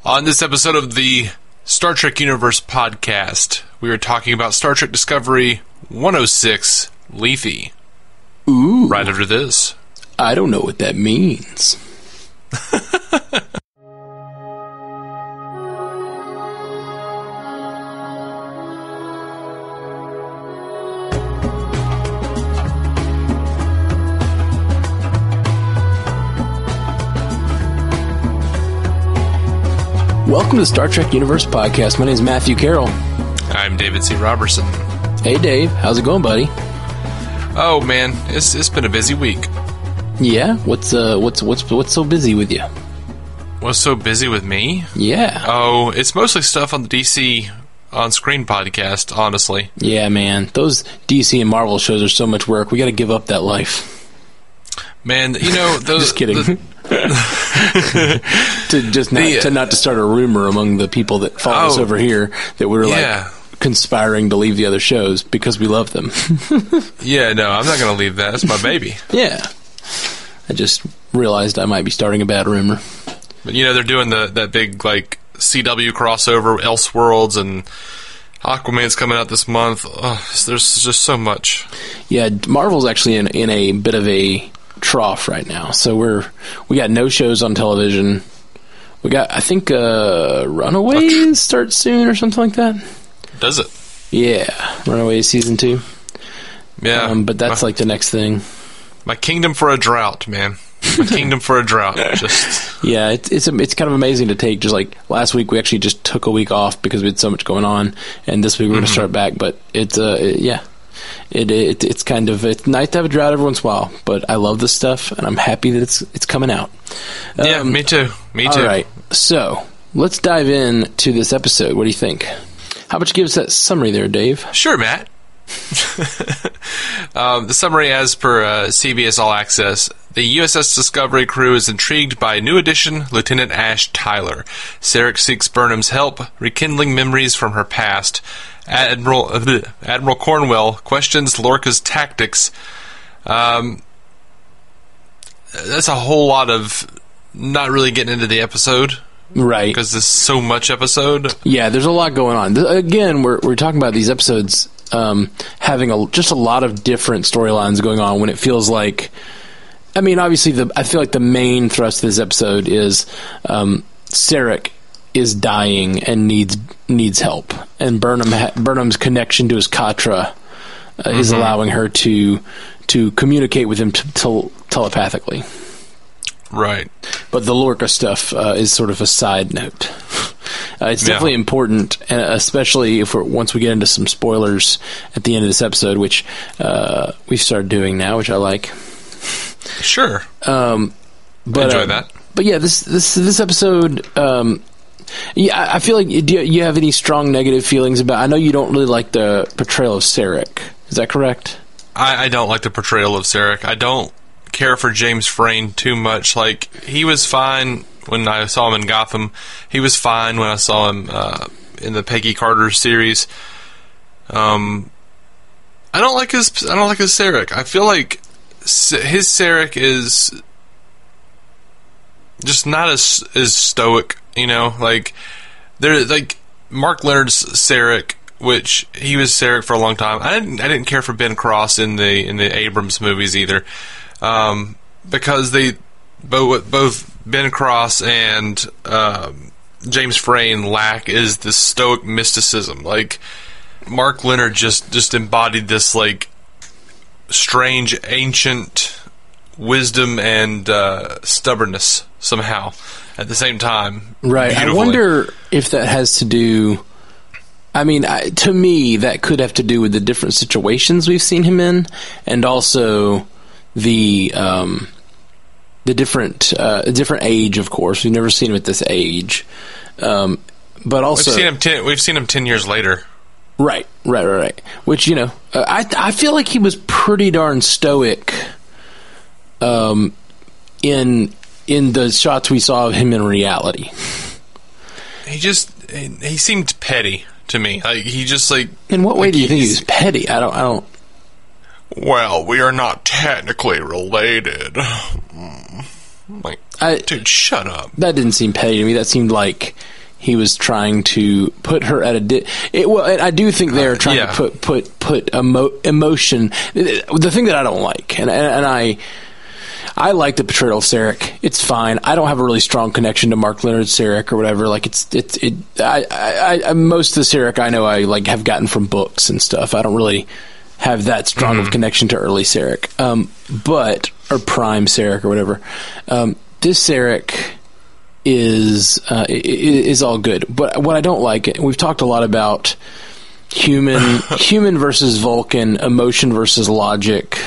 On this episode of the Star Trek Universe podcast, we are talking about Star Trek Discovery 106, Lethe. Ooh. Right after this. I don't know what that means. Welcome to the Star Trek Universe podcast. My name is Matthew Carroll. I'm David C. Robertson. Hey, Dave. How's it going, buddy? Oh man, it's been a busy week. Yeah? What's so busy with you? What's so busy with me? Yeah. Oh, it's mostly stuff on the DC On Screen podcast, honestly. Yeah, man. Those DC and Marvel shows are so much work. We got to give up that life. Man, you know, those... Just kidding. To not start a rumor among the people that follow us over here that we're conspiring to leave the other shows because we love them. Yeah, no, I'm not going to leave that. It's my baby. Yeah. I just realized I might be starting a bad rumor. But, you know, they're doing that big, like, CW crossover, Elseworlds, and Aquaman's coming out this month. There's just so much. Yeah, Marvel's actually in a bit of a trough right now. So we got no shows on television. We got, I think, Runaways starts soon or something like that. Does it? Yeah, Runaways season 2. Yeah, but that's like the next thing. My kingdom for a drought, man. My kingdom for a drought. Just yeah, it's kind of amazing to take. Just like last week, we actually just took a week off because we had so much going on, and this week we're going to start back. But it's kind of, it's nice to have a drought every once in a while, but I love this stuff, and I'm happy that it's coming out. Yeah, me too. All right, so let's dive into this episode. What do you think? How about you give us that summary there, Dave? Sure, Matt. The summary as per CBS All Access. The USS Discovery crew is intrigued by new addition, Lieutenant Ash Tyler. Sarek seeks Burnham's help, rekindling memories from her past. Admiral Cornwell questions Lorca's tactics. That's a whole lot of not really getting into the episode. Right. Because there's so much episode. Yeah, there's a lot going on. Again, we're talking about these episodes having just a lot of different storylines going on when it feels like... I mean, obviously, I feel like the main thrust of this episode is Sarek is dying and needs help, and Burnham's connection to his Katra is allowing her to communicate with him telepathically. Right. But the Lorca stuff is sort of a side note. It's definitely important, especially once we get into some spoilers at the end of this episode, which we've started doing now, which I like. Sure. But enjoy that. But yeah, this episode. I feel like. Do you have any strong negative feelings about? I know you don't really like the portrayal of Sarek. Is that correct? I don't like the portrayal of Sarek. I don't care for James Frain too much. Like, he was fine when I saw him in Gotham. He was fine when I saw him in the Peggy Carter series. I don't like his Sarek. I feel like his Sarek is just not as stoic, you know. Like Mark Leonard's Sarek, which he was Sarek for a long time. I didn't care for Ben Cross in the Abrams movies either, because they both Ben Cross and James Frain lack is this stoic mysticism. Like, Mark Leonard just embodied this like strange ancient wisdom and stubbornness somehow at the same time. Right. I wonder if that has to do... I mean, to me, that could have to do with the different situations we've seen him in, and also the different age, of course. We've never seen him at this age. But also... We've seen him 10 years later. Right. Which, you know, I feel like he was pretty darn stoic in the shots we saw of him in reality. He seemed petty to me. Like, he just like... In what way do you think he was petty? I don't... Well, we are not technically related. Like, dude, shut up. That didn't seem petty to me. That seemed like he was trying to put her at a and I do think they're trying to put emotion. The thing that I don't like, and I like the portrayal of Sarek. It's fine. I don't have a really strong connection to Mark Leonard Sarek or whatever. Like I most of the Sarek I know I like have gotten from books and stuff. I don't really have that strong of connection to early Sarek, or prime Sarek or whatever. This Sarek is all good, but what I don't like, we've talked a lot about human versus Vulcan, emotion versus logic.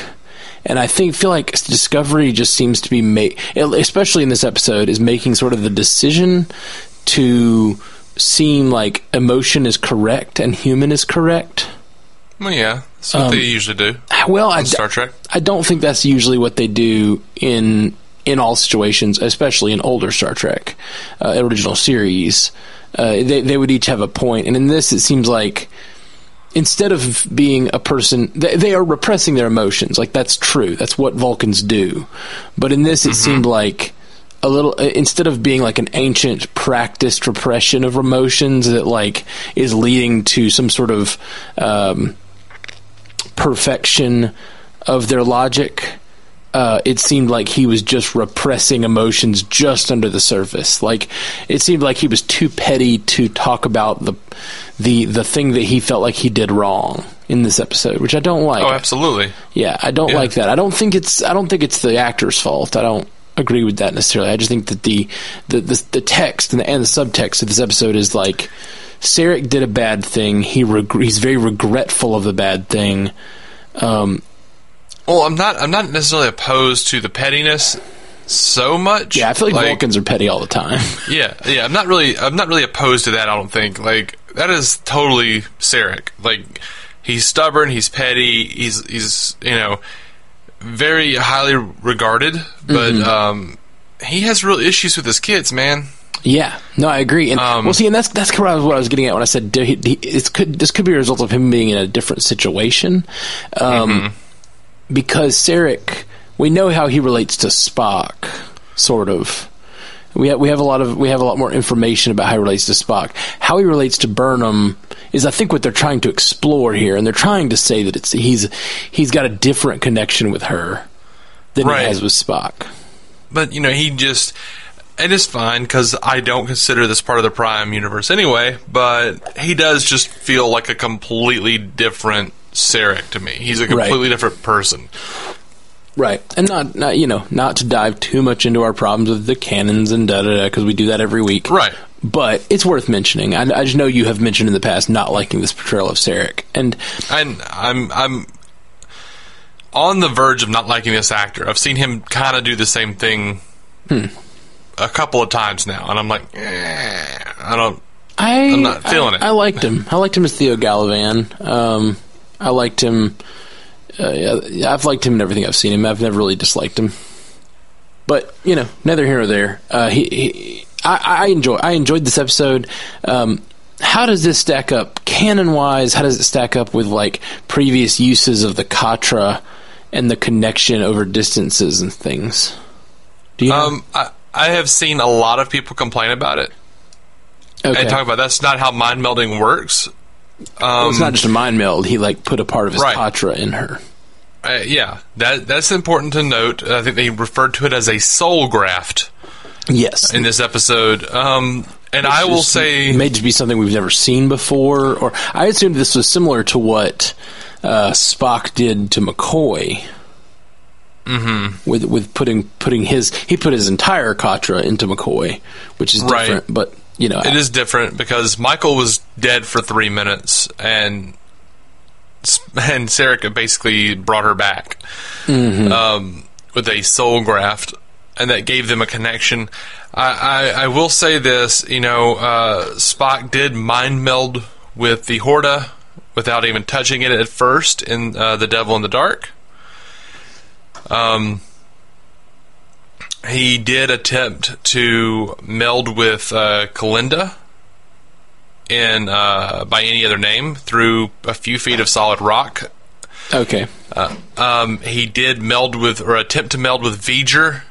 And I feel like Discovery just seems to be especially in this episode, is making sort of the decision to seem like emotion is correct and human is correct. Well, yeah, that's what they usually do. Well, Star Trek. I don't think that's usually what they do in all situations, especially in older Star Trek original series. They would each have a point, and in this, it seems like, instead of being a person, they are repressing their emotions. Like, that's true. That's what Vulcans do. But in this, it seemed like a little, instead of being like an ancient practiced repression of emotions that like is leading to some sort of perfection of their logic, it seemed like he was just repressing emotions just under the surface. Like, it seemed like he was too petty to talk about the thing that he felt like he did wrong in this episode, which I don't like. Oh, absolutely. Yeah, I don't like that. I don't think it's the actor's fault. I don't agree with that necessarily. I just think that the text and the subtext of this episode is like, Sarek did a bad thing. He's very regretful of the bad thing. Well, I'm not necessarily opposed to the pettiness so much. Yeah, I feel like Vulcans are petty all the time. Yeah. I'm not really opposed to that. I don't think that is totally Sarek. Like, he's stubborn, he's petty, he's very highly regarded, but he has real issues with his kids, man. Yeah, no, I agree. And and that's what I was getting at when I said this could be a result of him being in a different situation. Because Sarek, we know how he relates to Spock, sort of. We have a lot more information about how he relates to Spock. How he relates to Burnham is, I think, what they're trying to explore here, and they're trying to say that he's got a different connection with her than he has with Spock. But it is fine, because I don't consider this part of the Prime universe anyway. But he does just feel like a completely different Sarek to me. He's a completely different person. Right. And not to dive too much into our problems with the canons and because we do that every week. Right. But it's worth mentioning. I just know you have mentioned in the past not liking this portrayal of Sarek. And I'm on the verge of not liking this actor. I've seen him kind of do the same thing a couple of times now, and I'm like, I'm not feeling it. I liked him. I liked him as Theo Galavan. I liked him. I've liked him in everything I've seen him. I've never really disliked him. But neither here nor there. I enjoyed this episode. How does this stack up canon wise? How does it stack up with like previous uses of the Katra and the connection over distances and things? Do you know? I have seen a lot of people complain about it. Okay. And talk about that's not how mind melding works. Well, it's not just a mind meld. He put a part of his Katra in her. Yeah, that's important to note. I think they referred to it as a soul graft. Yes, in this episode. And I will say, may just be something we've never seen before. Or I assumed this was similar to what Spock did to McCoy. With putting his entire Katra into McCoy, which is different, but. It is different because Michael was dead for 3 minutes, and Sarek basically brought her back with a soul graft, and that gave them a connection. I will say this, Spock did mind meld with the Horta without even touching it at first in The Devil in the Dark. He did attempt to meld with Kalinda by any other name through a few feet of solid rock. Okay. He did attempt to meld with V'ger.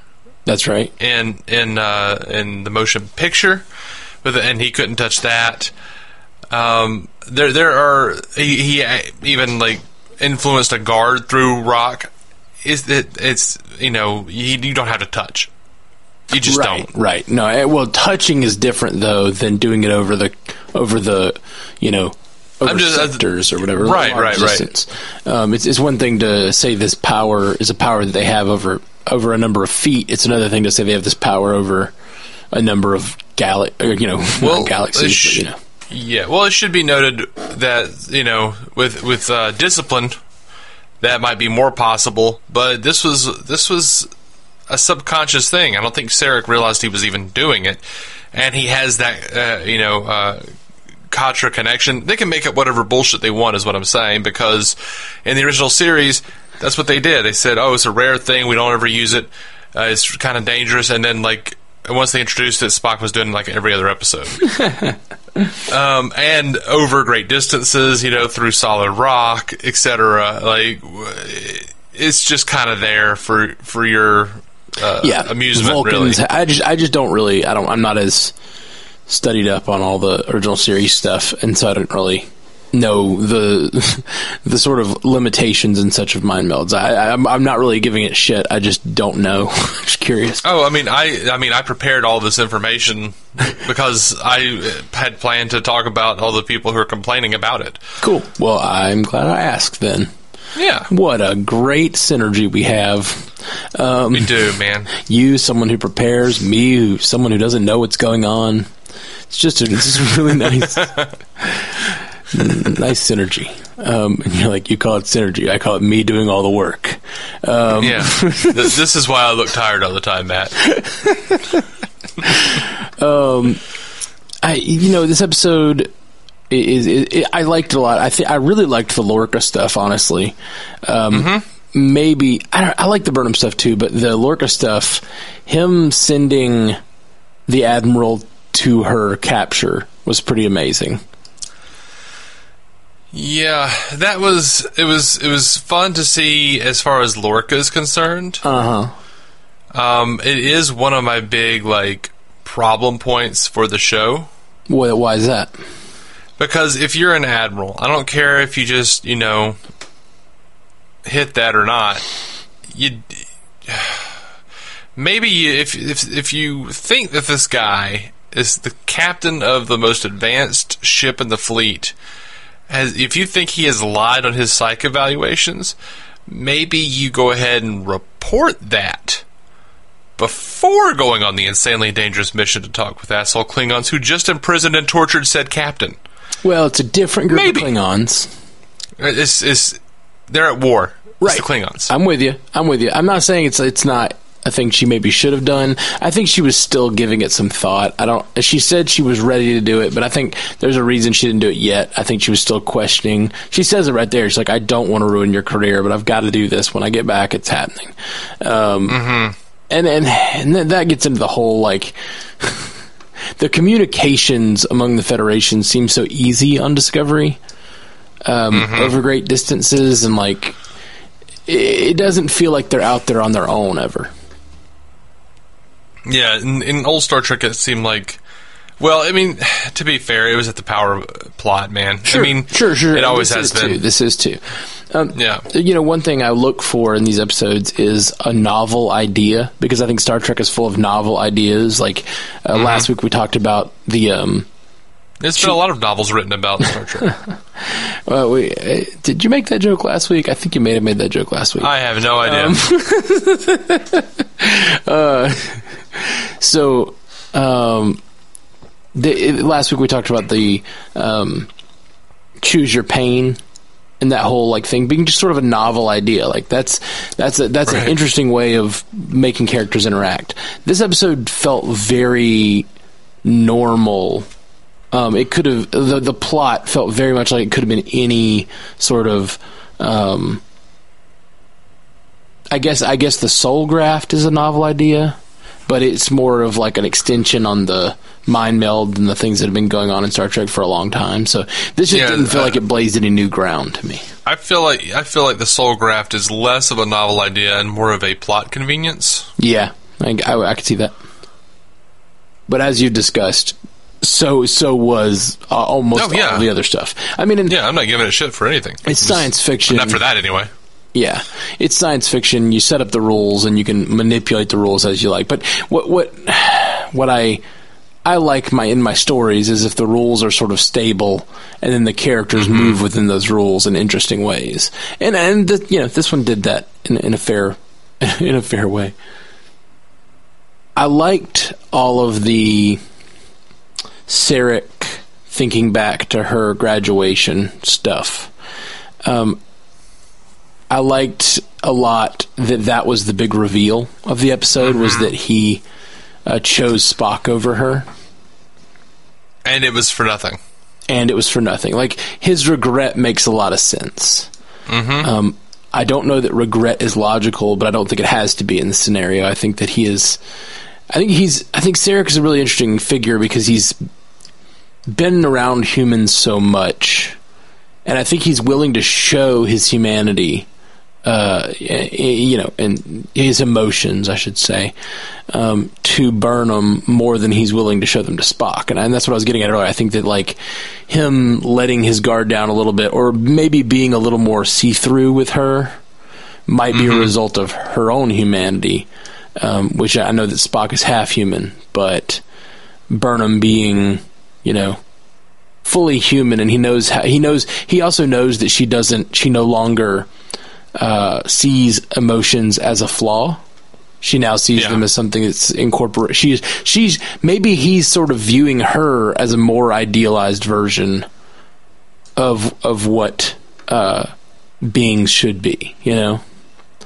That's right. In the motion picture, and he couldn't touch that. There are he even like influenced a guard through rock. It's you don't have to touch. You just don't. Right. No. Well, touching is different though than doing it over the sectors or whatever. Right. It's one thing to say this power is a power that they have over a number of feet. It's another thing to say they have this power over a number of galaxies. Yeah. Well, it should be noted that with discipline, that might be more possible. But this was a subconscious thing. I don't think Sarek realized he was even doing it, and he has that Katra connection. They can make up whatever bullshit they want, is what I'm saying, because in the original series, that's what they did. They said, "Oh, it's a rare thing. We don't ever use it. It's kind of dangerous." And then, like, once they introduced it, Spock was doing like every other episode, and over great distances, through solid rock, etc. Like, it's just kind of there for your amusement. Vulcans, really. I just don't really. I'm not as studied up on all the original series stuff, and so I don't really know the sort of limitations and such of mind melds. I'm not really giving it shit. I just don't know. Just curious. Oh, I prepared all this information because I had planned to talk about all the people who are complaining about it. Cool. Well, I'm glad I asked then. Yeah. What a great synergy we have. We do, man. You, someone who prepares, me, someone who doesn't know what's going on. It's just really nice. Nice synergy. And you're like, you call it synergy. I call it me doing all the work. Yeah. This is why I look tired all the time, Matt. This episode I liked it a lot. I really liked the Lorca stuff, honestly. Maybe I like the Burnham stuff too, but the Lorca stuff, him sending the Admiral to her capture was pretty amazing. Yeah, it was fun to see as far as Lorca is concerned. It is one of my big problem points for the show. Why is that? Because if you're an admiral, I don't care if you just hit that or not. If you think that this guy is the captain of the most advanced ship in the fleet, if you think he has lied on his psych evaluations, maybe you go ahead and report that before going on the insanely dangerous mission to talk with asshole Klingons who just imprisoned and tortured said captain. Well, it's a different group of Klingons. They're at war. Right. It's the Klingons. I'm with you. I'm not saying it's not a thing she maybe should have done. I think she was still giving it some thought. She said she was ready to do it, but I think there's a reason she didn't do it yet. I think she was still questioning. She says it right there. She's like, I don't want to ruin your career, but I've got to do this. When I get back, it's happening. And then that gets into the whole, the communications among the Federation seem so easy on Discovery, over great distances, and it doesn't feel like they're out there on their own ever. Yeah, in old Star Trek, it seemed like. Well, I mean, to be fair, it was at the power plot, man. Sure, sure. It always has been. This is too. Yeah. One thing I look for in these episodes is a novel idea, because I think Star Trek is full of novel ideas. Last week we talked about the. There's been a lot of novels written about Star Trek. Well, did you make that joke last week? I think you may have made that joke last week. I have no idea. Last week we talked about the choose your pain and that whole thing being just sort of a novel idea. That's right. An interesting way of making characters interact. This episode felt very normal. It could have the plot felt very much like it could have been any sort of. I guess the soul graft is a novel idea, but it's more of an extension on the mind meld and the things that have been going on in Star Trek for a long time. So this just didn't feel like it blazed any new ground to me. I feel like the soul graft is less of a novel idea and more of a plot convenience. Yeah, I could see that. But as you've discussed, So was almost all the other stuff. I mean, I'm not giving it shit for anything. It's science fiction. Not for that, anyway. Yeah, it's science fiction. You set up the rules, and you can manipulate the rules as you like. But what I like in my stories is if the rules are sort of stable, and then the characters move within those rules in interesting ways. And this one did that in a fair way. I liked all of the Sarek thinking back to her graduation stuff. I liked a lot that was the big reveal of the episode, was that he chose Spock over her. And it was for nothing. Like, his regret makes a lot of sense. I don't know that regret is logical, but I don't think it has to be in this scenario. I think that he is... I think Sarek is a really interesting figure because he's been around humans so much, and I think he's willing to show his humanity, and his emotions, I should say, to Burnham more than he's willing to show them to Spock, and that's what I was getting at earlier. I think that, like, him letting his guard down a little bit, or maybe being a little more see-through with her, might be a result of her own humanity. Which I know that Spock is half human, but Burnham being, fully human, and he also knows that she no longer sees emotions as a flaw. She now sees them as something that's incorporated. Maybe he's sort of viewing her as a more idealized version of what beings should be,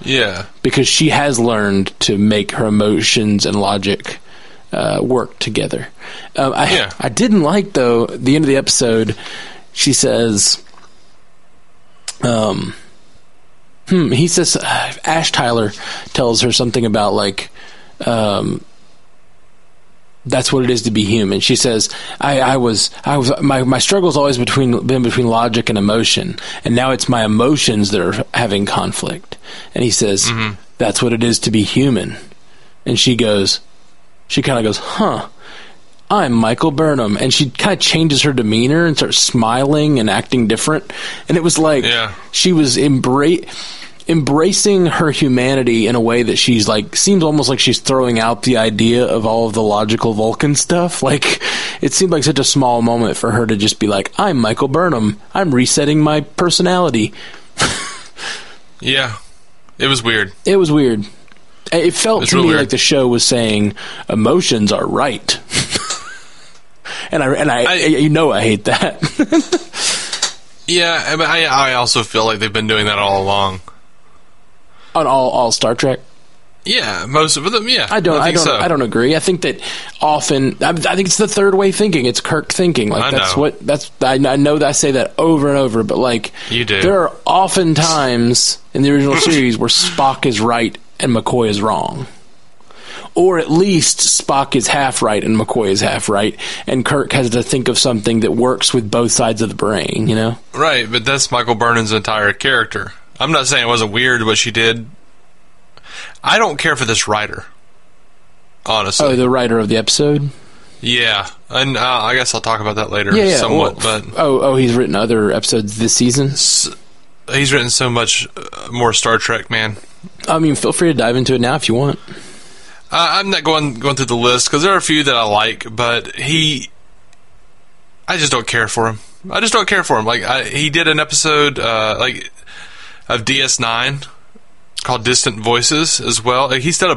Yeah. Because she has learned to make her emotions and logic work together. I didn't like, though, the end of the episode, she says, he says, Ash Tyler tells her something about, like, that's what it is to be human. She says, my struggle's always been between logic and emotion, and now it's my emotions that are having conflict. And he says, that's what it is to be human. And she kind of goes, huh, I'm Michael Burnham. And she kind of changes her demeanor and starts smiling and acting different. And it was like, she was embracing her humanity in a way that she's like, seems almost like she's throwing out the idea of all of the logical Vulcan stuff. Like, it seemed like such a small moment for her to just be like, I'm Michael Burnham. I'm resetting my personality. Yeah. It was weird. It felt to me like the show was saying emotions are right. and I hate that. Yeah, but I also feel like they've been doing that all along. On all Star Trek? Yeah, most of them. Yeah, I don't agree. I think that often, I think it's the third way thinking. It's Kirk thinking. Like, I know that I say that over and over, but, like, you do. There are often times in the original series where Spock is right and McCoy is wrong. Or at least Spock is half right and McCoy is half right, and Kirk has to think of something that works with both sides of the brain, Right, but that's Michael Burnham's entire character. I'm not saying it wasn't weird what she did. I don't care for this writer, honestly. Oh, the writer of the episode? Yeah, and I guess I'll talk about that later somewhat. He's written other episodes this season? He's written so much more Star Trek, man. I mean, feel free to dive into it now if you want. I'm not going through the list, because there are a few that I like, but I just don't care for him. Like, he did an episode, of DS9 called Distant Voices as well. Like, he's done a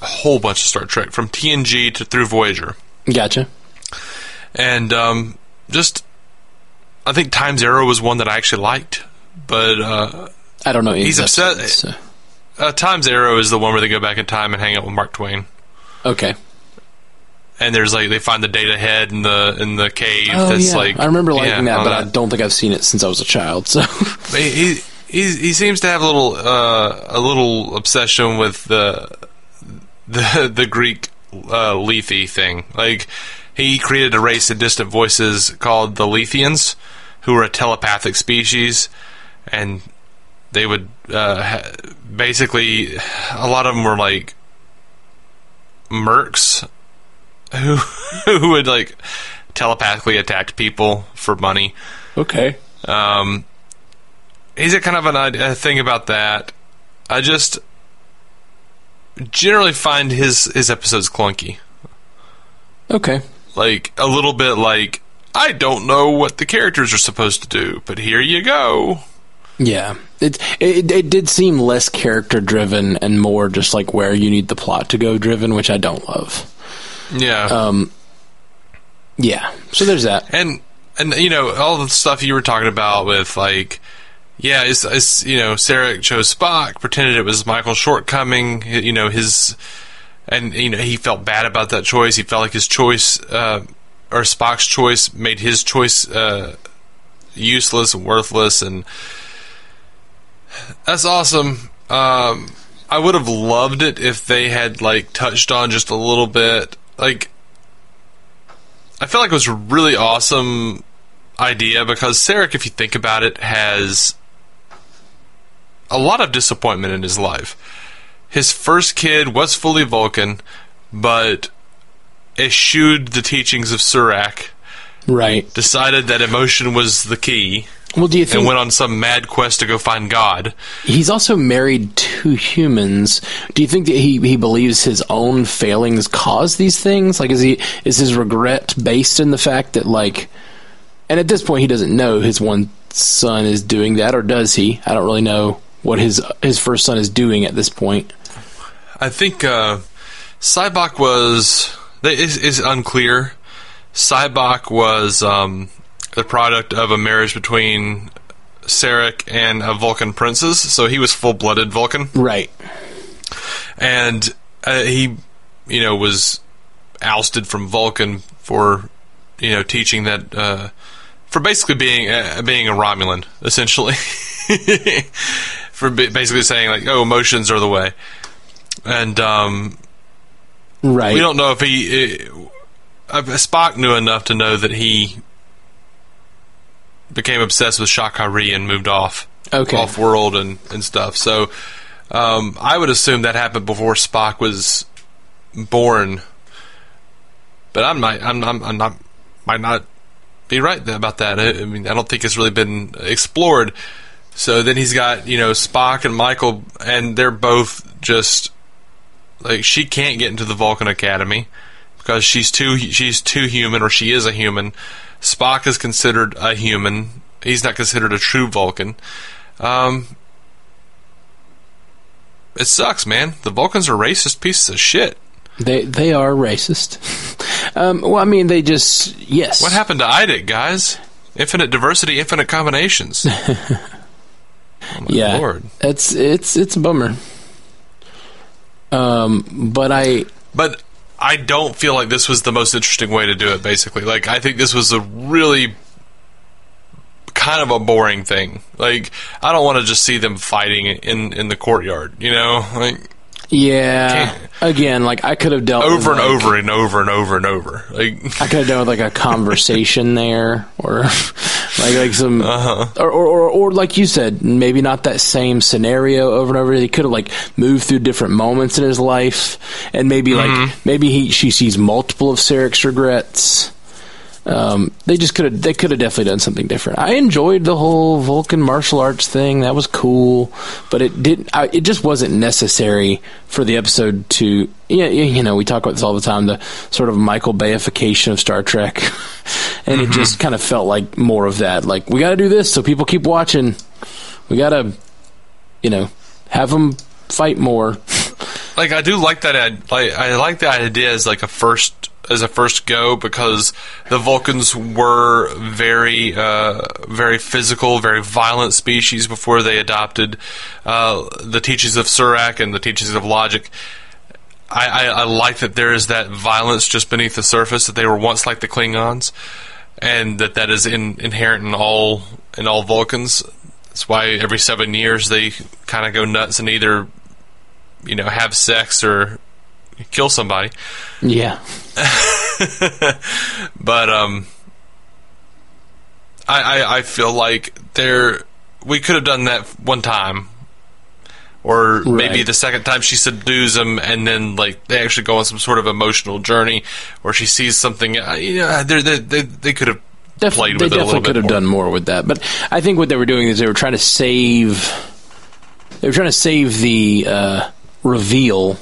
whole bunch of Star Trek, from TNG through Voyager. Gotcha. And I think Time's Arrow was one that I actually liked, but I don't know. He's upset. So. Time's Arrow is the one where they go back in time and hang out with Mark Twain. Okay. And there's, like, they find the data head in the cave. I remember liking that, but I don't think I've seen it since I was a child. So he seems to have a little obsession with the Greek Lethe thing. Like, he created a race of distant voices called the Lethians, who were a telepathic species, and they would basically, a lot of them were like mercs who would, like, telepathically attacked people for money. Okay. He's a kind of a thing about that. I just generally find his episodes clunky. Okay. Like, a little bit like, I don't know what the characters are supposed to do, but here you go. Yeah. It did seem less character driven and more just like where you need the plot to go driven, which I don't love. Yeah. Yeah. So there's that. And you know, all the stuff you were talking about with, like, yeah, it's you know, Sarek chose Spock, pretended it was Michael's shortcoming, you know, and you know, he felt bad about that choice. He felt like his choice, or Spock's choice, made his choice useless and worthless, and that's awesome. I would have loved it if they had, like, touched on just a little bit. Like, I feel like it was a really awesome idea because Sarek, if you think about it, has a lot of disappointment in his life. His first kid was fully Vulcan, but eschewed the teachings of Surak. Right. Decided that emotion was the key. Well, do you think... And went on some mad quest to go find God. He's also married to humans. Do you think that he believes his own failings cause these things? Like, is his regret based in the fact that, like... And at this point, he doesn't know his one son is doing that, or does he? I don't really know what his first son is doing at this point. I think Sybok was... is unclear. Sybok was the product of a marriage between Sarek and a Vulcan princess, so he was full-blooded Vulcan. Right. And he, you know, was ousted from Vulcan for, you know, teaching that... for basically being a Romulan, essentially. For basically saying, like, oh, emotions are the way. And right. We don't know if Spock knew enough to know that he became obsessed with Shakari and moved off world and stuff. So I would assume that happened before Spock was born. But I might not be right about that. I mean, I don't think it's really been explored. So then he's got, you know, Spock and Michael, and they're both just like, she can't get into the Vulcan Academy because she's too human, or she is a human. Spock is considered a human. He's not considered a true Vulcan. It sucks, man. The Vulcans are racist pieces of shit. They are racist. Well, I mean, they just... Yes. What happened to IDIC, guys? Infinite diversity, infinite combinations. Oh my Lord. It's a bummer. But I don't feel like this was the most interesting way to do it, basically. Like, I think this was a really kind of a boring thing. Like, I don't want to just see them fighting in the courtyard, you know? Like... Yeah. Again, like, I could have dealt over with, and over and over and over and over. Like, I could have done with, like, a conversation there, or like some, or like you said, maybe not that same scenario over and over. He could have, like, moved through different moments in his life, and maybe she sees multiple of Sarek's regrets. They could have definitely done something different. I enjoyed the whole Vulcan martial arts thing. That was cool, but it just wasn't necessary for the episode to, you know, we talk about this all the time, the sort of Michael Bayification of Star Trek. And it just kind of felt like more of that. Like, we got to do this so people keep watching. We got to, you know, have them fight more. Like, I do like that. I like the idea as like a first go, because the Vulcans were very physical, very violent species before they adopted the teachings of Surak and the teachings of logic. I like that there is that violence just beneath the surface, that they were once like the Klingons, and that is inherent in all Vulcans. That's why every 7 years they kind of go nuts and either, you know, have sex or kill somebody. Yeah. But I feel like we could have done that one time or maybe Right. the second time she subdues him, and then like they actually go on some sort of emotional journey, where she sees something. They could have played with it a little bit could have more. done more with that. But I think what they were doing is they were trying to save. They were trying to save the reveal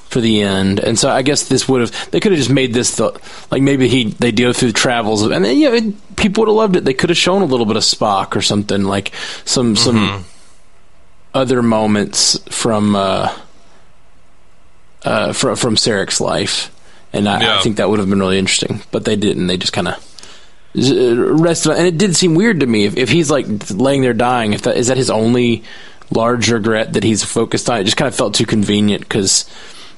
for the end, and so I guess this would have. They could have just made this like maybe they go through the travels, and then people would have loved it. They could have shown a little bit of Spock or something, like some other moments from Sarek's life, and I think that would have been really interesting. But they didn't. They just kind of rested on, and it did seem weird to me if he's like laying there dying. Is that his only large regret that he's focused on? It just kind of felt too convenient because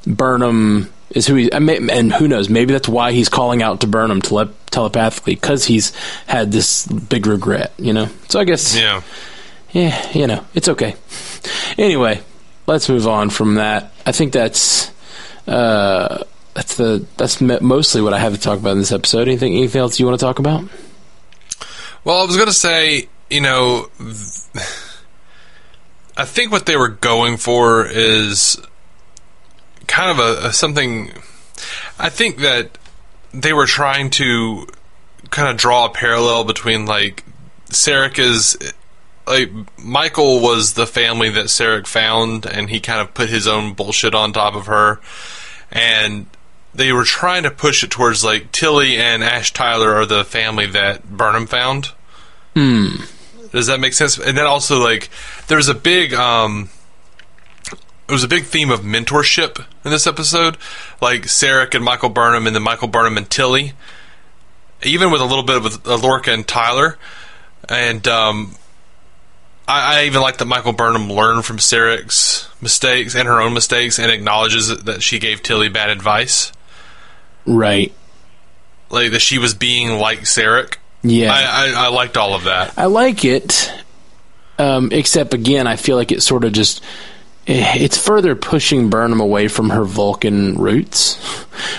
Burnham is who he, and who knows, maybe that's why he's calling out to Burnham telepathically, because he's had this big regret, So I guess, it's okay. Anyway, let's move on from that. I think that's mostly what I have to talk about in this episode. Anything else you want to talk about? Well, I was going to say, I think what they were going for is kind of something. I think that they were trying to kind of draw a parallel between like Sarek is like Michael was the family that Sarek found, and he kind of put his own bullshit on top of her, and they were trying to push it towards like Tilly and Ash Tyler are the family that Burnham found. Does that make sense? And then also like there was a big it was a big theme of mentorship in this episode, like Sarek and Michael Burnham, and then Michael Burnham and Tilly, even with a little bit of Lorca and Tyler. And I even like that Michael Burnham learned from Sarek's mistakes and her own mistakes, and acknowledges that she gave Tilly bad advice. Right. Like that she was being like Sarek. Yeah. I liked all of that. I like it, except again, I feel like it sort of just... It's further pushing Burnham away from her Vulcan roots,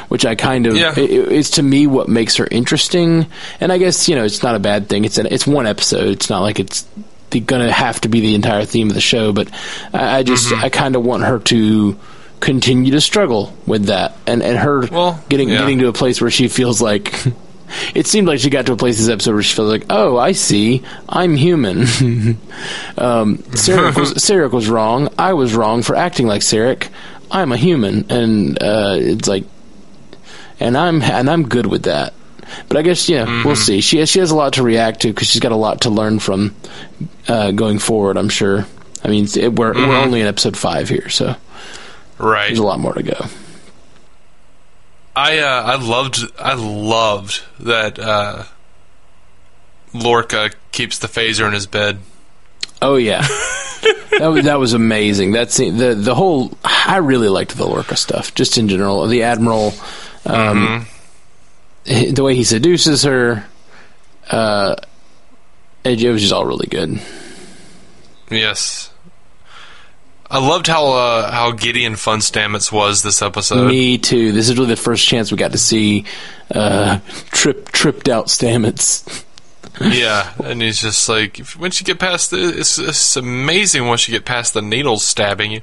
which I kind of... Yeah. It's to me what makes her interesting. And I guess, it's not a bad thing. It's one episode. It's not like it's going to have to be the entire theme of the show, but I just... I kind of want her to continue to struggle with that. And her getting to a place where she feels like... It seemed like she got to a place this episode where she felt like, oh, I see, I'm human. Sarek was wrong. I was wrong for acting like Sarek. I'm a human, and it's like, and I'm good with that. But I guess we'll see. She has a lot to react to because she's got a lot to learn from going forward. I'm sure. I mean, we're only in episode 5 here, so there's a lot more to go. I loved that Lorca keeps the phaser in his bed. Oh yeah, that was amazing. That's the whole. I really liked the Lorca stuff, just in general. The Admiral, the way he seduces her, it was just all really good. Yes. I loved how giddy and fun Stamets was this episode. Me too. This is really the first chance we got to see tripped out Stamets. Yeah, and he's just like, once you get past it's amazing once you get past the needles stabbing you.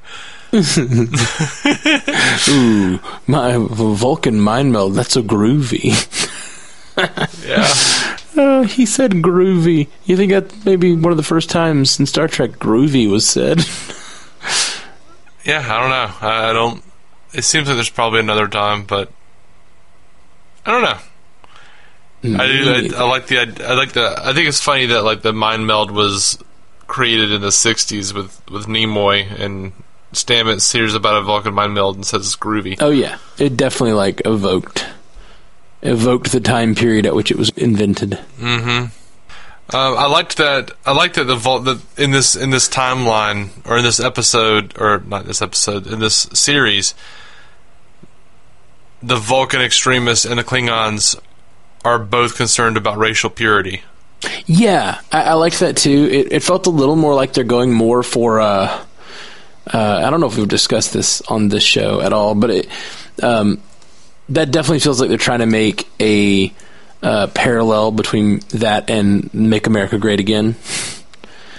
Ooh, my Vulcan mind meld, that's so groovy. Yeah. He said groovy. You think that maybe one of the first times in Star Trek groovy was said? Yeah, I don't know. I don't. It seems like there's probably another time, but I don't know. I think it's funny that like the mind meld was created in the '60s with Nimoy, and Stamets hears about a Vulcan mind meld and says it's groovy. Oh yeah, it definitely like evoked the time period at which it was invented. Mm-hmm. I liked that in this timeline, or in this episode, or not this episode, in this series, the Vulcan extremists and the Klingons are both concerned about racial purity. Yeah, I liked that too. It felt a little more like they're going more for. I don't know if we've discussed this on this show at all, but that definitely feels like they're trying to make a parallel between that and Make America Great Again.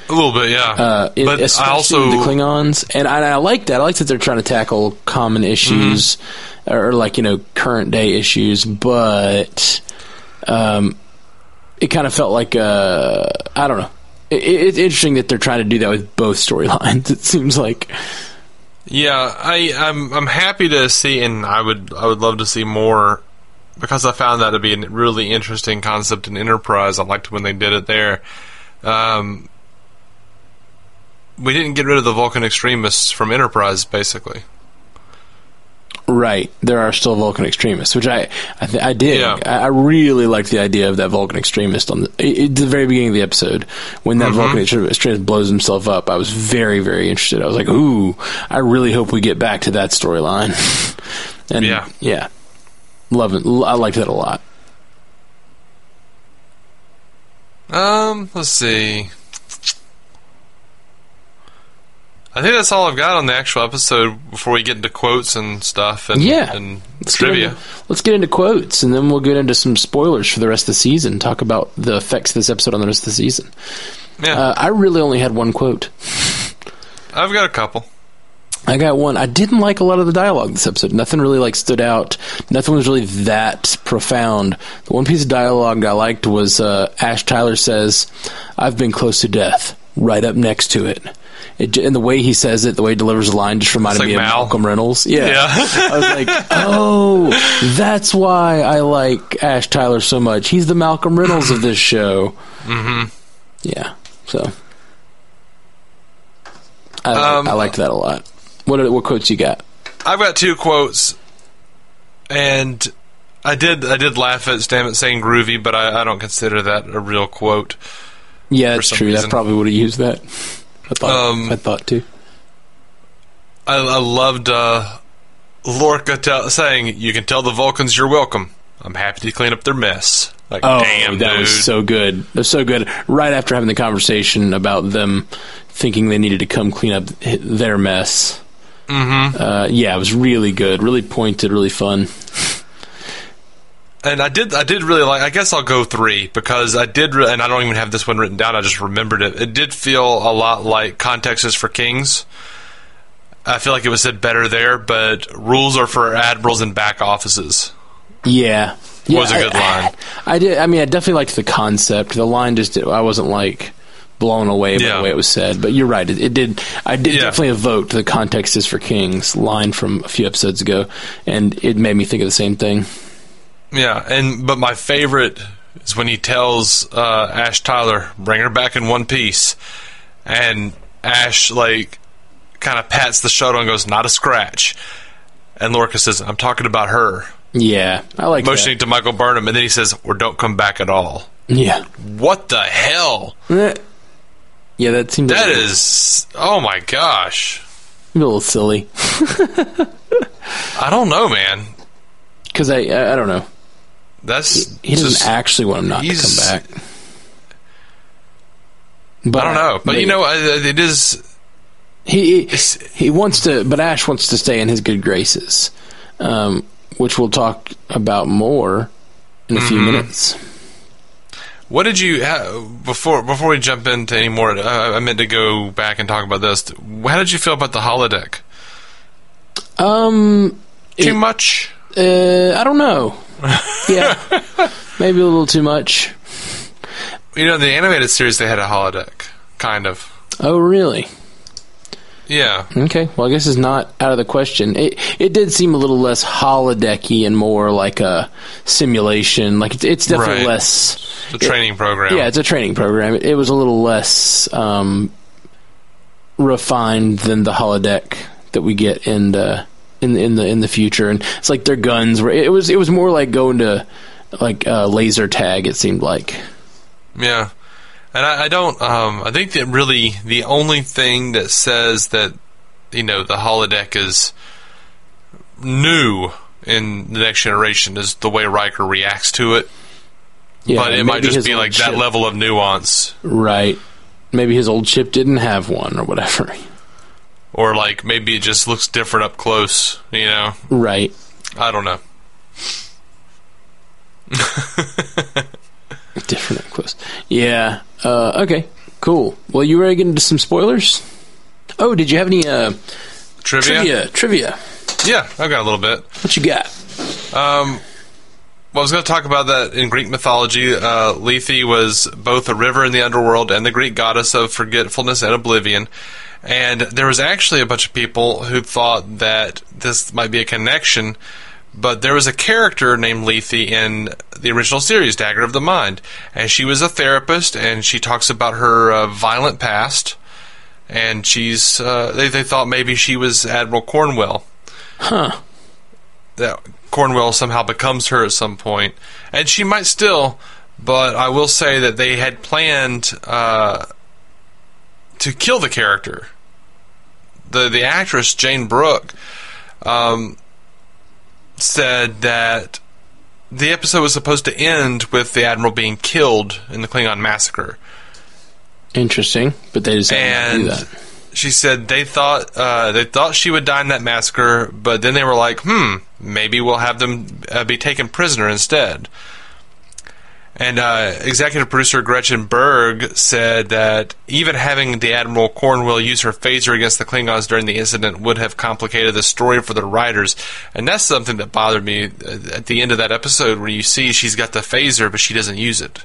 A little bit, yeah. But especially I also the Klingons, and I like that. I like that they're trying to tackle common issues or like current day issues, but it kind of felt like I don't know. It's interesting that they're trying to do that with both storylines. It seems like. Yeah, I'm happy to see, and I would love to see more, because I found that to be a really interesting concept in Enterprise. I liked when they did it there. We didn't get rid of the Vulcan extremists from Enterprise, basically. Right, there are still Vulcan extremists, which I did. Yeah. I really liked the idea of that Vulcan extremist at the very beginning of the episode when that Vulcan extremist blows himself up. I was very, very interested. I was like, "Ooh, I really hope we get back to that storyline." And yeah, love it. I liked that a lot. Let's see. I think that's all I've got on the actual episode before we get into quotes and stuff and trivia. Let's get into quotes, and then we'll get into some spoilers for the rest of the season, talk about the effects of this episode on the rest of the season. Yeah. I really only had one quote. I've got a couple. I got one. I didn't like a lot of the dialogue this episode. Nothing really stood out. Nothing was really that profound. The one piece of dialogue I liked was Ash Tyler says, "I've been close to death," right up next to it. And the way he says it, the way he delivers the line, just reminded me of Malcolm Reynolds. Yeah. I was like, oh, that's why I like Ash Tyler so much. He's the Malcolm Reynolds of this show. Mm-hmm. Yeah. So I liked that a lot. What quotes you got? I've got two quotes, and I did laugh at Stamets saying groovy, but I don't consider that a real quote. Yeah, that's true. Reason. I probably would have used that. I thought too. I loved Lorca saying, "You can tell the Vulcans you're welcome. I'm happy to clean up their mess." Like, damn, that dude. was so good. It was so good. Right after having the conversation about them thinking they needed to come clean up their mess. Mm-hmm. Yeah, it was really good. Really pointed. Really fun. And I did really like. I guess I'll go 3 because I did, and I don't even have this one written down. I just remembered it. It did feel a lot like "Context is for kings." I feel like it was said better there, but "rules are for admirals and back offices." Yeah, was a good line. I did. I mean, I definitely liked the concept. The line just I wasn't like blown away by the way it was said. But you're right. It did. I did definitely evoke the "Context is for kings" line from a few episodes ago, and it made me think of the same thing. Yeah, but my favorite is when he tells Ash Tyler, "Bring her back in one piece," and Ash kind of pats the shuttle and goes, "Not a scratch," and Lorca says, "I'm talking about her." Yeah, I like motioning to Michael Burnham, and then he says, "Or don't come back at all." Yeah, what the hell? Yeah, that seems. That is, oh my gosh, a little silly. I don't know, man. Because I don't know. He doesn't actually want him not to come back. But I don't know. But it is. He wants to, but Ash wants to stay in his good graces, which we'll talk about more in a few minutes. What did you before we jump into any more? I meant to go back and talk about this. How did you feel about the holodeck? Too much? I don't know. Yeah, maybe a little too much. The animated series, they had a holodeck, kind of. Oh, really? Yeah. Okay. Well, I guess it's not out of the question. It did seem a little less holodecky and more like a simulation. Like it's definitely less. It's a training program. Yeah, it's a training program. It was a little less refined than the holodeck that we get in the future, and it's like their guns were. It was more like going to laser tag. It seemed like. Yeah. And I don't. I think that really the only thing that says that the holodeck is new in the Next Generation is the way Riker reacts to it. Yeah, but it might just be like that level of nuance, right? Maybe his old ship didn't have one, or whatever. Or maybe it just looks different up close. Right? I don't know. Different up close. Yeah. Okay. Cool. Well, you ready to get into some spoilers? Oh, did you have any trivia? Yeah, I've got a little bit. What you got? Well, I was going to talk about that in Greek mythology. Lethe was both a river in the underworld and the Greek goddess of forgetfulness and oblivion. And there was actually a bunch of people who thought that this might be a connection, but there was a character named Lethe in the original series, Dagger of the Mind, and she was a therapist, and she talks about her violent past, and she's they thought maybe she was Admiral Cornwell. Huh. That Cornwell somehow becomes her at some point, and she might still, but I will say that they had planned to kill the character. The actress Jane Brooke said that the episode was supposed to end with the Admiral being killed in the Klingon massacre. Interesting, but they decided not to do that. She said they thought she would die in that massacre, but then they were like, maybe we'll have them be taken prisoner instead. And executive producer Gretchen Berg said that even having the Admiral Cornwell use her phaser against the Klingons during the incident would have complicated the story for the writers. And that's something that bothered me at the end of that episode, where you see she's got the phaser, but she doesn't use it.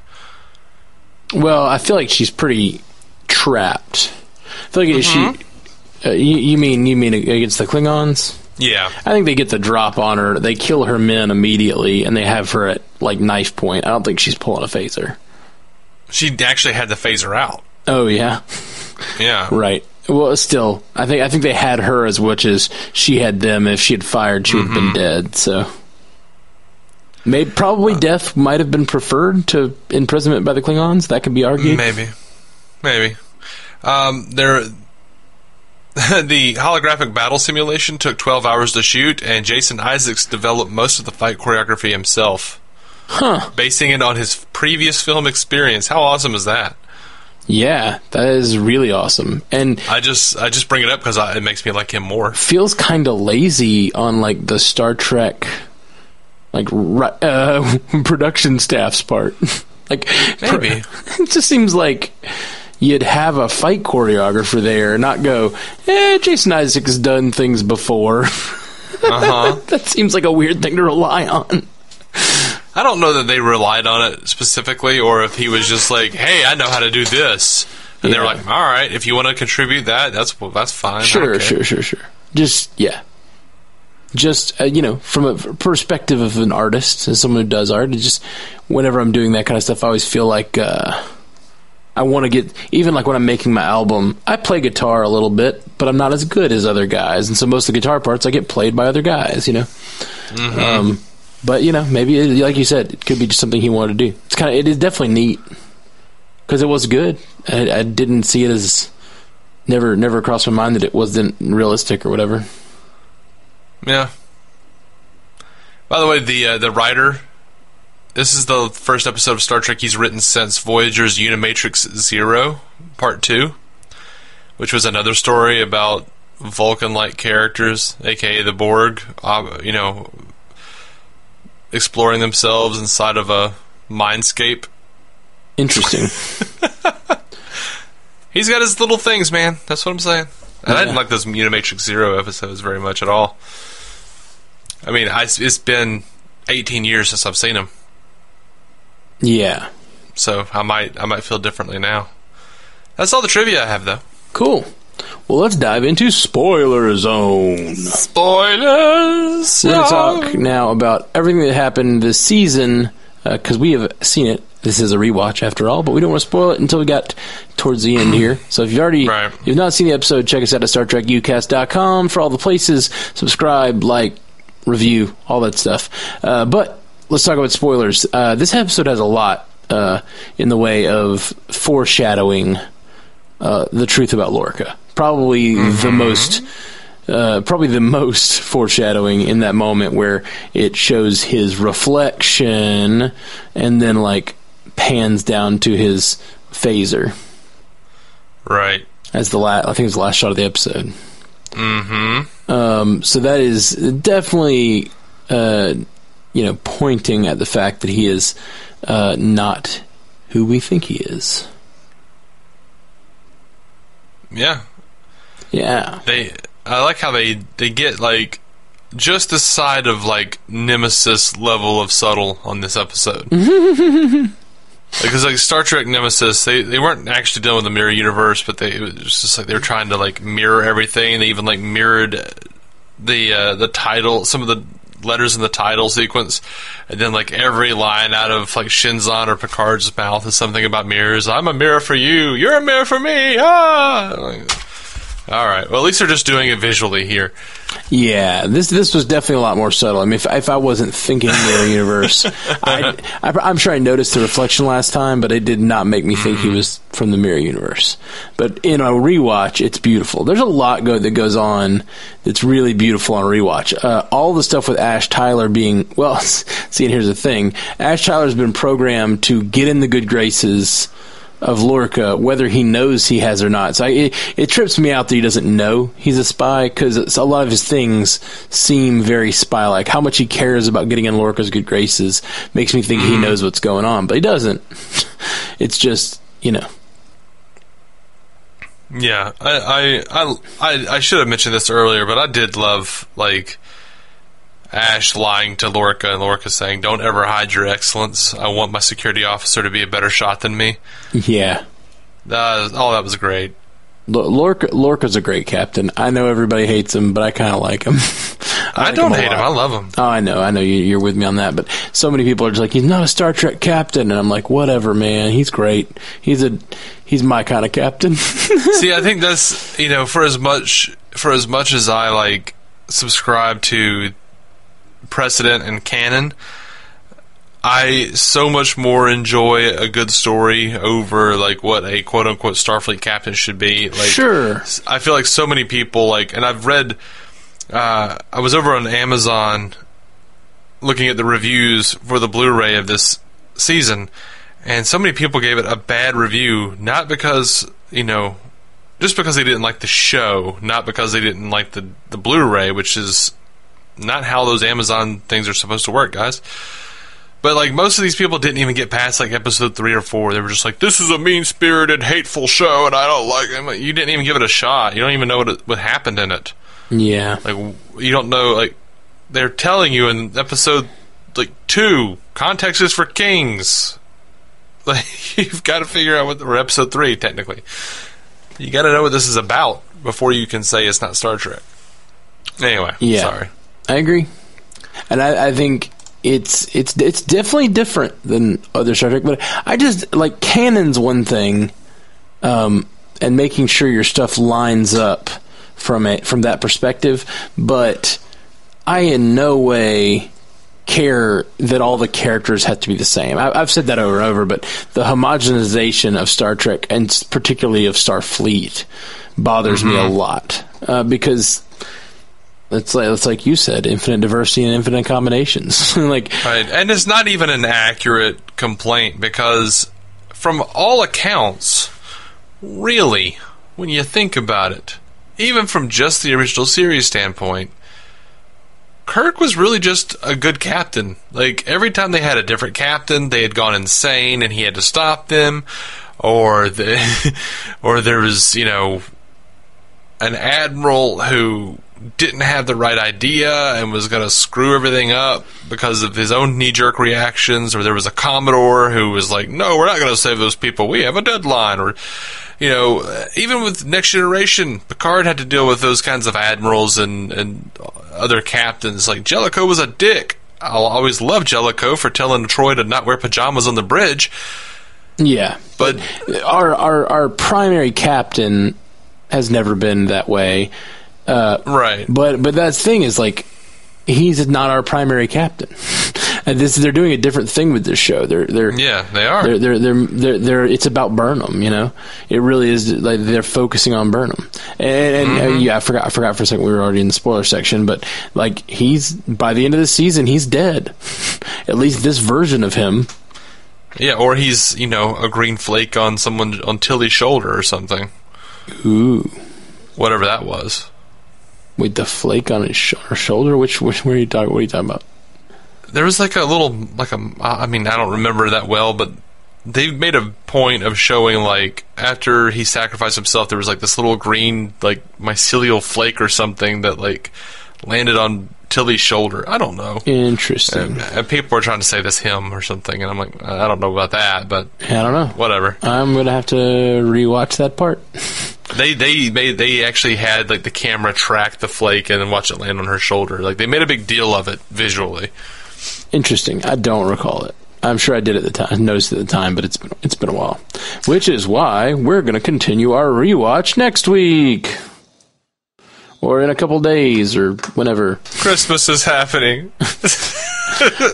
Well, I feel like she's pretty trapped. I feel like she... you mean against the Klingons? Yeah. I think they get the drop on her. They kill her men immediately, and they have her at, like, knife point. I don't think she's pulling a phaser. She actually had the phaser out. Oh, yeah? Yeah. Right. Well, still, I think they had her as much as she had them. If she had fired, she would have been dead, so... Probably death might have been preferred to imprisonment by the Klingons. That could be argued. Maybe. The holographic battle simulation took 12 hours to shoot, and Jason Isaacs developed most of the fight choreography himself. Huh. Basing it on his previous film experience. How awesome is that? Yeah, that is really awesome. And I just bring it up because it makes me like him more. Feels kind of lazy on, like, the Star Trek, like, production staff's part. Like, maybe. It just seems like you'd have a fight choreographer there, not go, Jason Isaacs has done things before. That seems like a weird thing to rely on. I don't know that they relied on it specifically, or if he was just like, hey, I know how to do this. And they were like, all right, if you want to contribute that's fine. Sure. Just, from a perspective of an artist, as someone who does art, just whenever I'm doing that kind of stuff, I always feel like I want to get, even like when I'm making my album, I play guitar a little bit, but I'm not as good as other guys, and so most of the guitar parts I get played by other guys, but maybe, like you said, it could be just something he wanted to do. It is definitely neat, because it was good. I didn't see it as, never crossed my mind that it wasn't realistic or whatever. Yeah. By the way, the writer, this is the first episode of Star Trek he's written since Voyager's Unimatrix Zero, Part 2, which was another story about Vulcan-like characters, aka the Borg, exploring themselves inside of a mindscape. Interesting. He's got his little things, man. That's what I'm saying. And I didn't like those Unimatrix Zero episodes very much at all. I mean, it's been 18 years since I've seen them. Yeah. So I might feel differently now. That's all the trivia I have, though. Cool. Well, let's dive into Spoiler Zone. Spoilers! We're going to talk now about everything that happened this season, because we have seen it. This is a rewatch, after all, but we don't want to spoil it until we got towards the end here. So if you've not seen the episode, check us out at StarTrekUCast.com for all the places. Subscribe, like, review, all that stuff. But let's talk about spoilers. This episode has a lot in the way of foreshadowing the truth about Lorca. Probably the most foreshadowing in that moment where it shows his reflection and then like pans down to his phaser. Right. As I think it's the last shot of the episode. Mm-hmm. So that is definitely pointing at the fact that he is not who we think he is. Yeah. Yeah. I like how they get, like, just the side of, like, Nemesis level of subtle on this episode. Because, like, Star Trek Nemesis, they weren't actually dealing with the mirror universe, but it was just like they were trying to, like, mirror everything. They even, like, mirrored the title, some of the letters in the title sequence, and then, like, every line out of, like, Shinzon or Picard's mouth is something about mirrors. I'm a mirror for you. You're a mirror for me. Ah! Like, all right. Well, at least they're just doing it visually here. Yeah, this was definitely a lot more subtle. I mean, if I wasn't thinking mirror universe, I'm sure I noticed the reflection last time, but it did not make me think he was from the mirror universe. But in a rewatch, it's beautiful. There's a lot that goes on that's really beautiful on a rewatch. All the stuff with Ash Tyler being, well, see, and here's the thing. Ash Tyler's been programmed to get in the good graces of Lorca, whether he knows he has or not. So it trips me out that he doesn't know he's a spy, because a lot of his things seem very spy-like. How much he cares about getting in Lorca's good graces makes me think he knows what's going on, but he doesn't. It's just, you know. Yeah, I should have mentioned this earlier, but I did love, like, Ash lying to Lorca, and Lorca saying, "Don't ever hide your excellence. I want my security officer to be a better shot than me." Yeah. That was great. Lorca's a great captain. I know everybody hates him, but I kind of like him. I don't hate him. I love him. Oh, I know. You're with me on that, but so many people are just like, he's not a Star Trek captain, and I'm like, whatever, man. He's great. He's my kind of captain. See, I think that's, you know, for as much as I, like, subscribe to precedent and canon, I so much more enjoy a good story over, like, what a quote-unquote Starfleet captain should be. Like, sure. I feel like so many people, like, and I've read, I was over on Amazon looking at the reviews for the Blu-ray of this season, and so many people gave it a bad review, not because, you know, just because they didn't like the show, not because they didn't like the Blu-ray, which is not how those Amazon things are supposed to work, guys. But, like, most of these people didn't even get past, like, episode 3 or 4. They were just like, this is a mean-spirited, hateful show, and I don't like it. Like, you didn't even give it a shot. You don't even know what happened in it. Yeah. Like, you don't know, like, they're telling you in episode, like, 2, context is for kings. Like, you've got to figure out or episode 3, technically. You got to know what this is about before you can say it's not Star Trek. Anyway, yeah. Sorry. I agree, and I think it's definitely different than other Star Trek. But I just like canon's one thing, and making sure your stuff lines up from that perspective. But I in no way care that all the characters have to be the same. I've said that over and over, but the homogenization of Star Trek, and particularly of Starfleet, bothers me a lot, because it's like you said, infinite diversity and infinite combinations. Like, right. And it's not even an accurate complaint, because from all accounts, really, when you think about it, even from just the original series standpoint, Kirk was really just a good captain. Like, every time they had a different captain, they had gone insane and he had to stop them, or there was, you know, an admiral who didn't have the right idea and was going to screw everything up because of his own knee-jerk reactions, or there was a Commodore who was like, no, we're not going to save those people, we have a deadline. Or, you know, even with Next Generation, Picard had to deal with those kinds of admirals and other captains. Like, Jellicoe was a dick. I'll always love Jellicoe for telling Troy to not wear pajamas on the bridge. Yeah, but our primary captain has never been that way. Right. But that's the thing is, like, he's not our primary captain. And they're doing a different thing with this show. They are. They're it's about Burnham, you know. It really is, like, they're focusing on Burnham. And yeah, I forgot for a second, we were already in the spoiler section, but, like, he's, by the end of the season, he's dead. At least this version of him. Yeah, or he's, you know, a green flake on Tilly's shoulder or something. Ooh. Whatever that was. With the flake on his shoulder? Which what are you talking about? There was like a little, I mean, I don't remember that well, but they made a point of showing, like, after he sacrificed himself, there was, like, this little green, like, mycelial flake or something that, like, landed on Tilly's shoulder. I don't know. Interesting. And people are trying to say that's him or something, and I'm like, I don't know about that, but I don't know. Whatever. I'm gonna have to rewatch that part. They actually had, like, the camera track the flake and then watch it land on her shoulder. Like, they made a big deal of it visually. Interesting. I don't recall it. I'm sure I did at the time, noticed at the time, but it's been a while. Which is why we're going to continue our rewatch next week, or in a couple days, or whenever Christmas is happening.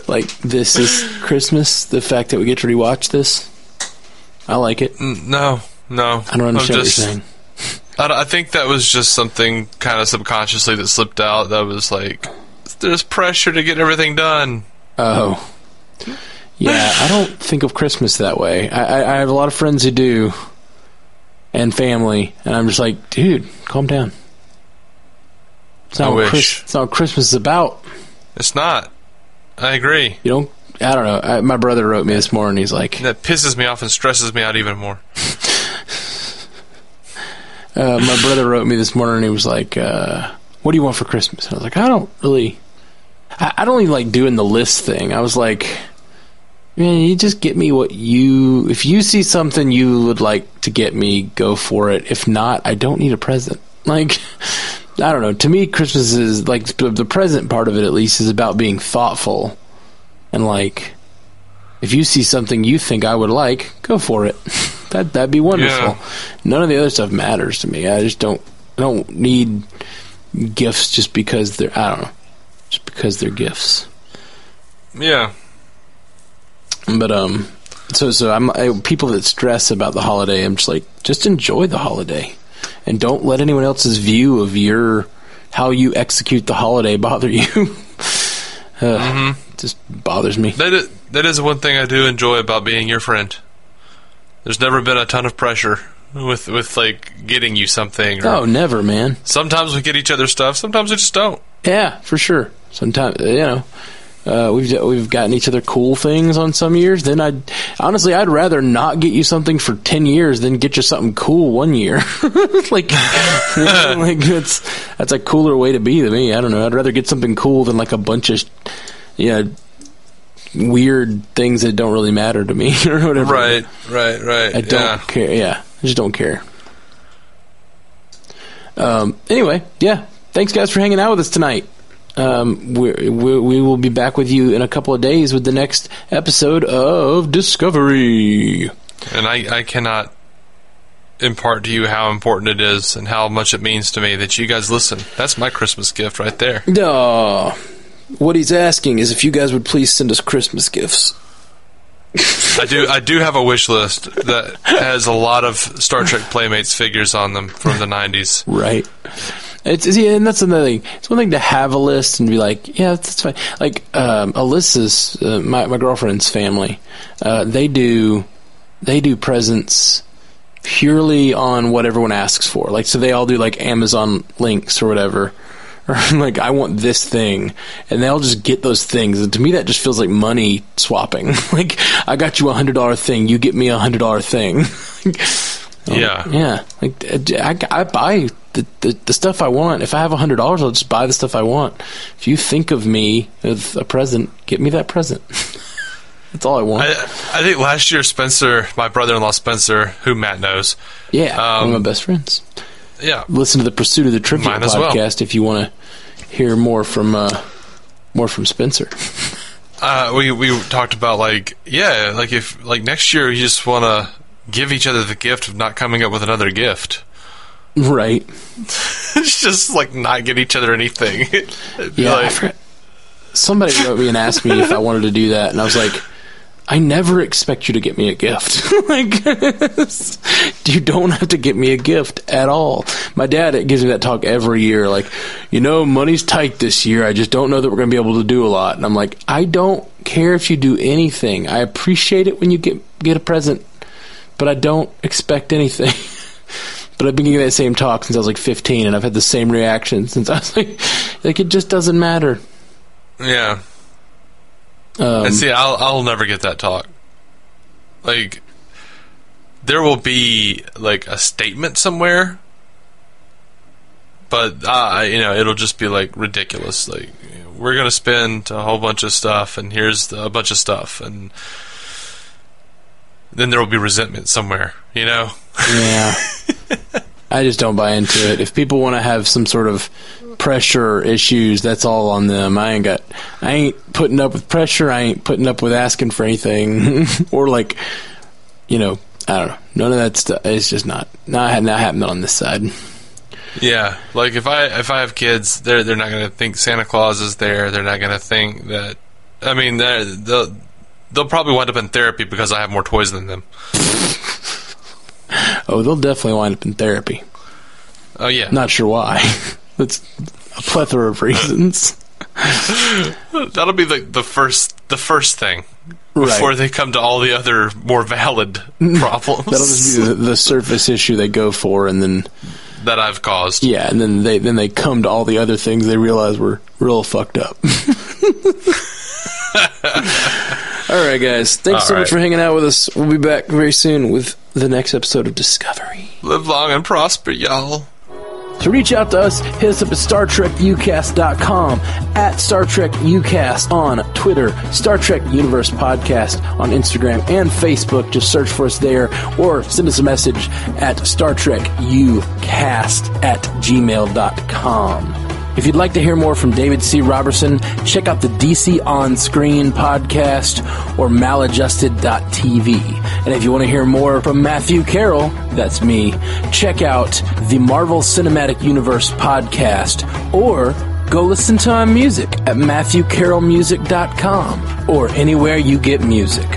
Like, this is Christmas. The fact that we get to rewatch this, I like it. No. I don't understand what you're saying. I think that was just something kind of subconsciously that slipped out. That was like, there's pressure to get everything done. Oh. Yeah, I don't think of Christmas that way. I have a lot of friends who do, and family, and I'm just like, dude, calm down. It's not what Christmas is about. It's not. I agree. You don't. I don't know. My brother wrote me this morning. He's like, that pisses me off and stresses me out even more. My brother wrote me this morning, and he was like, what do you want for Christmas? And I was like, I don't really like doing the list thing. I was like, man, you just get me if you see something you would like to get me, go for it. If not, I don't need a present. Like, I don't know. To me, Christmas is, like, the present part of it, at least, is about being thoughtful. And, like, if you see something you think I would like, go for it. That'd be wonderful. Yeah. None of the other stuff matters to me. I just don't need gifts just because they're, I don't know, just because they're gifts. Yeah. But so people that stress about the holiday, I'm just like, just enjoy the holiday, and don't let anyone else's view of how you execute the holiday bother you. Just bothers me. That is one thing I do enjoy about being your friend. There's never been a ton of pressure with like getting you something. Oh, never, man. Sometimes we get each other stuff. Sometimes we just don't. Yeah, for sure. Sometimes, we've gotten each other cool things on some years. Then I'd rather not get you something for 10 years than get you something cool 1 year. like that's a cooler way to be to me. I don't know. I'd rather get something cool than like a bunch of weird things that don't really matter to me or whatever. Right. I don't care. Yeah, I just don't care. Anyway, yeah. Thanks, guys, for hanging out with us tonight. We will be back with you in a couple of days with the next episode of Discovery. And I cannot impart to you how important it is and how much it means to me that you guys listen. That's my Christmas gift right there. What he's asking is if you guys would please send us Christmas gifts. I do have a wish list that has a lot of Star Trek Playmates figures on them from the 90s. Right. And that's another thing. It's one thing to have a list and be like, yeah, that's fine. Like, Alyssa's, my girlfriend's family, they do presents purely on what everyone asks for. Like, so they all do like Amazon links or whatever. Or like, I want this thing, and they all just get those things. And to me, that just feels like money swapping. Like, I got you $100 thing, you get me $100 thing. Yeah. Like, I buy the stuff I want. If I have $100, I'll just buy the stuff I want. If you think of me as a present, get me that present. That's all I want. I think last year, Spencer, my brother-in-law Spencer, who Matt knows. Yeah, one of my best friends. Yeah. Listen to the Pursuit of the Trivia podcast if you want to hear more from Spencer. We talked about if next year you just want to give each other the gift of not coming up with another gift. Right. It's just like not get each other anything. Yeah. Somebody wrote me and asked me if I wanted to do that, and I was like, I never expect you to get me a gift. Like, you don't have to get me a gift at all. My dad gives me that talk every year. Like, money's tight this year. I just don't know that we're going to be able to do a lot. And I'm like, I don't care if you do anything. I appreciate it when you get a present, but I don't expect anything. But I've been giving that same talk since I was like 15, and I've had the same reaction since I was like it just doesn't matter. Yeah. And see, I'll never get that talk. like, there will be, like, a statement somewhere, but, it'll just be, like, ridiculous. Like, we're going to spend a whole bunch of stuff, and here's a bunch of stuff, and then there will be resentment somewhere, Yeah. I just don't buy into it. If people want to have some sort of pressure issues, that's all on them. I ain't putting up with pressure. I ain't putting up with asking for anything. Or, like, I don't know. None of that stuff. It's just not happening on this side. Yeah, like if I have kids, they're not going to think Santa Claus is there. They're not going to think that. I mean, they'll probably wind up in therapy because I have more toys than them. Oh, they'll definitely wind up in therapy. Oh yeah, not sure why. That's a plethora of reasons. That'll be the first thing before they come to all the other more valid problems. That'll just be the surface issue they go for, and then that I've caused. Yeah, and then they come to all the other things they realize were real fucked up. All right, guys. Thanks so much for hanging out with us. We'll be back very soon with the next episode of Discovery. Live long and prosper, y'all. To reach out to us, hit us up at StarTrekUCast.com, at StarTrekUCast on Twitter, Star Trek Universe Podcast on Instagram and Facebook. Just search for us there, or send us a message at StarTrekUcast@gmail.com. If you'd like to hear more from David C. Robertson, check out the DC On Screen podcast or maladjusted.tv. And if you want to hear more from Matthew Carroll, that's me, check out the Marvel Cinematic Universe podcast, or go listen to my music at MatthewCarrollmusic.com or anywhere you get music.